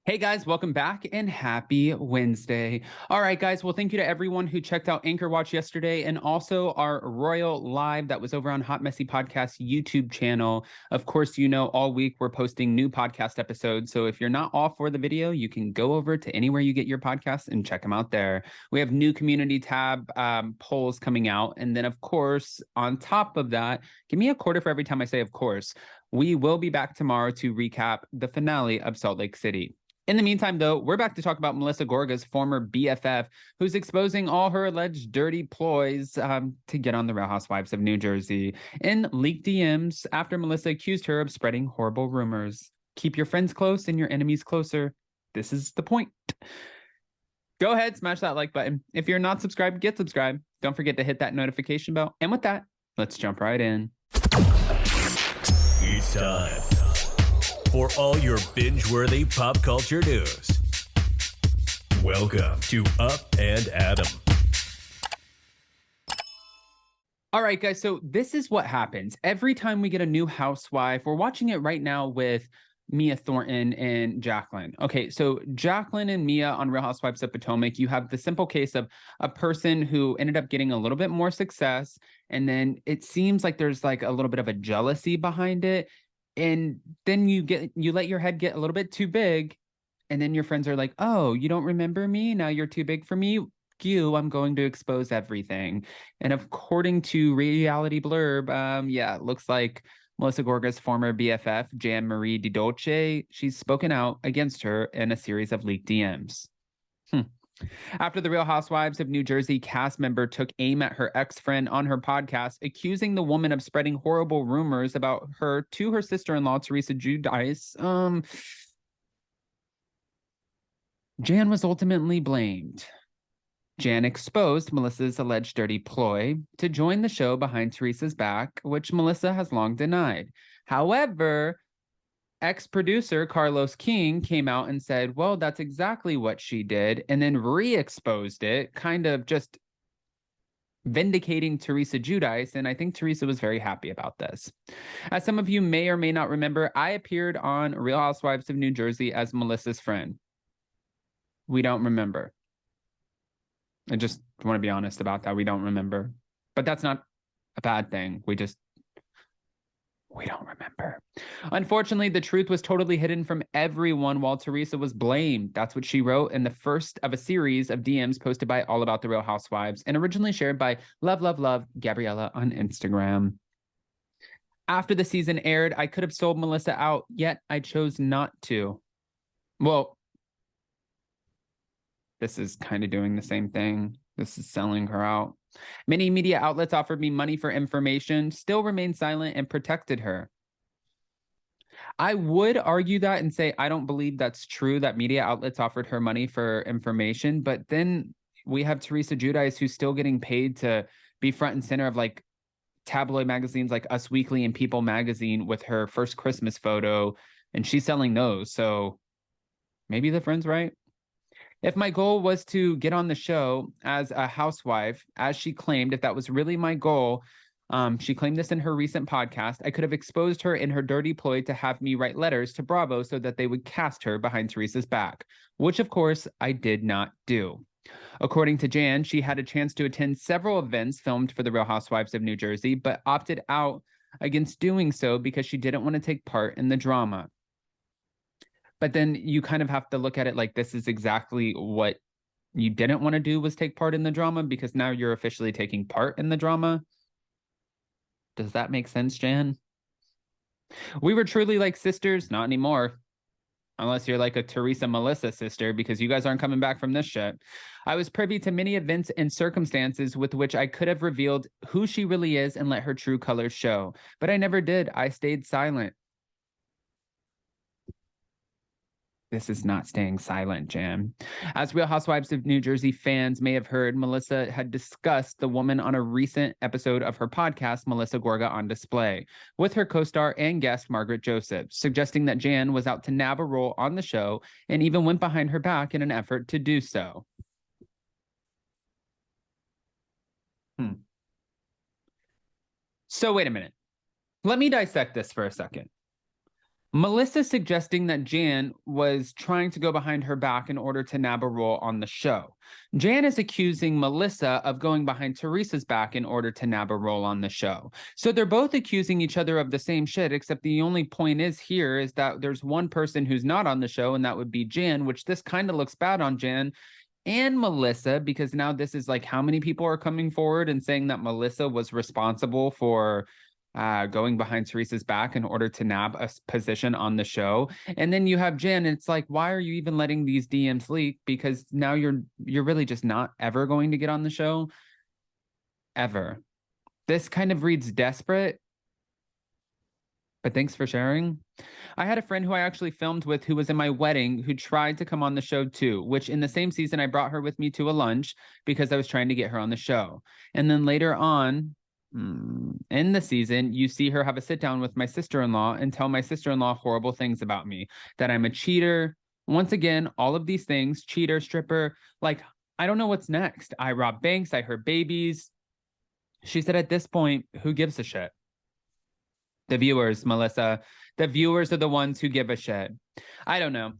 Hey guys, welcome back and happy Wednesday. All right, guys. Well, thank you to everyone who checked out Anchor Watch yesterday and also our Royal Live that was over on Hot Messy Podcast YouTube channel. Of course, you know, all week we're posting new podcast episodes. So if you're not all for the video, you can go over to anywhere you get your podcasts and check them out there. We have new community tab polls coming out. And then, of course, on top of that, give me a quarter for every time I say, of course. We will be back tomorrow to recap the finale of Salt Lake City. In the meantime, though, we're back to talk about Melissa Gorga's former BFF, who's exposing all her alleged dirty ploys to get on the Real Housewives of New Jersey in leaked DMs after Melissa accused her of spreading horrible rumors. Keep your friends close and your enemies closer. This is the point. Go ahead, smash that like button. If you're not subscribed, get subscribed. Don't forget to hit that notification bell. And with that, let's jump right in. It's time for all your binge-worthy pop culture news. Welcome to Up and Adam. All right, guys, so this is what happens. Every time we get a new housewife, we're watching it right now with Mia Thornton and Jacqueline. Okay, so Jacqueline and Mia on Real Housewives of Potomac, you have the simple case of a person who ended up getting a little bit more success, and then it seems like there's like a little bit of a jealousy behind it. And then you let your head get a little bit too big, and then your friends are like, oh, you don't remember me? Now you're too big for me? I'm going to expose everything. And according to Reality Blurb, it looks like Melissa Gorga's former BFF, Jan Marie DiDolce, she's spoken out against her in a series of leaked DMs. After the Real Housewives of New Jersey cast member took aim at her ex-friend on her podcast, accusing the woman of spreading horrible rumors about her to her sister-in-law, Teresa Giudice, Jan was ultimately blamed. Jan exposed Melissa's alleged dirty ploy to join the show behind Teresa's back, which Melissa has long denied. However, ex-producer Carlos King came out and said, well, that's exactly what she did, and then re-exposed it, kind of just vindicating Teresa Giudice, and I think Teresa was very happy about this. As some of you may or may not remember, I appeared on Real Housewives of New Jersey as Melissa's friend. We don't remember. I just want to be honest about that. We don't remember. But that's not a bad thing. We don't remember. Unfortunately, the truth was totally hidden from everyone while Teresa was blamed. That's what she wrote in the first of a series of DMs posted by All About the Real Housewives and originally shared by Love Gabriella on Instagram. After the season aired, I could have sold Melissa out, yet I chose not to. Well, this is kind of doing the same thing. This is selling her out. Many media outlets offered me money for information, still remained silent and protected her. I would argue that and say I don't believe that's true, that media outlets offered her money for information. But then we have Teresa Giudice, who's still getting paid to be front and center of like tabloid magazines like Us Weekly and People magazine with her first Christmas photo, and she's selling those. So maybe the friend's right. If my goal was to get on the show as a housewife, as she claimed, if that was really my goal, she claimed this in her recent podcast, I could have exposed her in her dirty ploy to have me write letters to Bravo so that they would cast her behind Teresa's back, which of course I did not do. According to Jan, she had a chance to attend several events filmed for the Real Housewives of New Jersey, but opted out against doing so because she didn't want to take part in the drama. But then you kind of have to look at it like this is exactly what you didn't want to do, was take part in the drama, because now you're officially taking part in the drama. Does that make sense, Jan? We were truly like sisters. Not anymore. Unless you're like a Teresa Melissa sister, because you guys aren't coming back from this shit. I was privy to many events and circumstances with which I could have revealed who she really is and let her true colors show. But I never did. I stayed silent. This is not staying silent, Jan. As Real Housewives of New Jersey fans may have heard, Melissa had discussed the woman on a recent episode of her podcast, Melissa Gorga on Display, with her co-star and guest, Margaret Joseph, suggesting that Jan was out to nab a role on the show and even went behind her back in an effort to do so. So wait a minute. Let me dissect this for a second. Melissa suggesting that Jan was trying to go behind her back in order to nab a role on the show. Jan is accusing Melissa of going behind Teresa's back in order to nab a role on the show. So they're both accusing each other of the same shit, except the only point is that there's one person who's not on the show, and that would be Jan, which this kind of looks bad on Jan and Melissa, because now this is like how many people are coming forward and saying that Melissa was responsible for going behind Teresa's back in order to nab a position on the show. And then you have Jen, and it's like, why are you even letting these DMs leak? Because now you're really just not ever going to get on the show. Ever. This kind of reads desperate. But thanks for sharing. I had a friend who I actually filmed with who was in my wedding who tried to come on the show too, which in the same season I brought her with me to a lunch because I was trying to get her on the show. And then later on, in the season, you see her have a sit down with my sister-in-law and tell my sister-in-law horrible things about me, that I'm a cheater. Once again, all of these things, cheater, stripper, like, I don't know what's next. I rob banks, I hurt babies. She said at this point, who gives a shit? The viewers, Melissa. The viewers are the ones who give a shit. I don't know.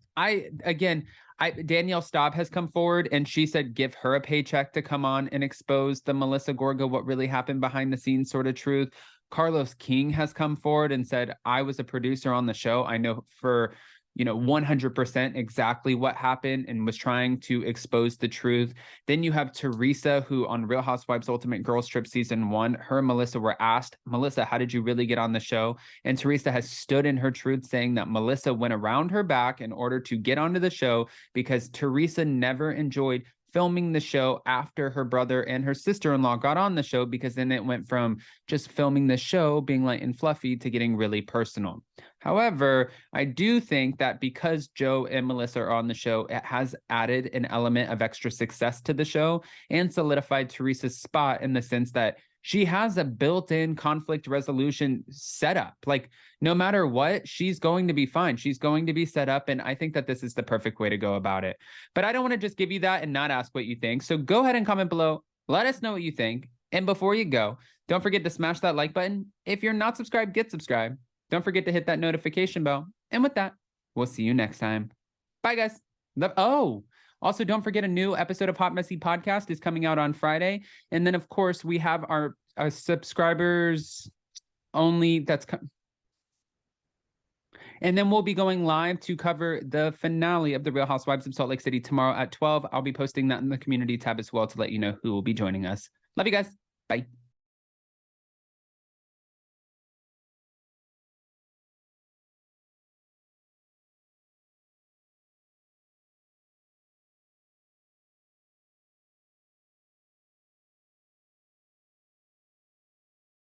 Danielle Staub has come forward and she said give her a paycheck to come on and expose the Melissa Gorga, what really happened behind the scenes sort of truth. Carlos King has come forward and said, I was a producer on the show. I know for 100% exactly what happened and was trying to expose the truth. Then you have Teresa, who on Real Housewives Ultimate Girls Trip Season 1, her and Melissa were asked, Melissa, how did you really get on the show? And Teresa has stood in her truth saying that Melissa went around her back in order to get onto the show because Teresa never enjoyed filming the show after her brother and her sister-in-law got on the show, because then it went from just filming the show being light and fluffy to getting really personal. However, I do think that because Joe and Melissa are on the show, it has added an element of extra success to the show and solidified Teresa's spot in the sense that she has a built-in conflict resolution setup. Like, no matter what, she's going to be fine. She's going to be set up, and I think that this is the perfect way to go about it. But I don't want to just give you that and not ask what you think. So go ahead and comment below. Let us know what you think. And before you go, don't forget to smash that like button. If you're not subscribed, get subscribed. Don't forget to hit that notification bell. And with that, we'll see you next time. Bye, guys. Also, don't forget a new episode of Hot Messy Podcast is coming out on Friday. And then, of course, we have our subscribers only and then we'll be going live to cover the finale of The Real Housewives of Salt Lake City tomorrow at 12. I'll be posting that in the community tab as well to let you know who will be joining us. Love you guys. Bye.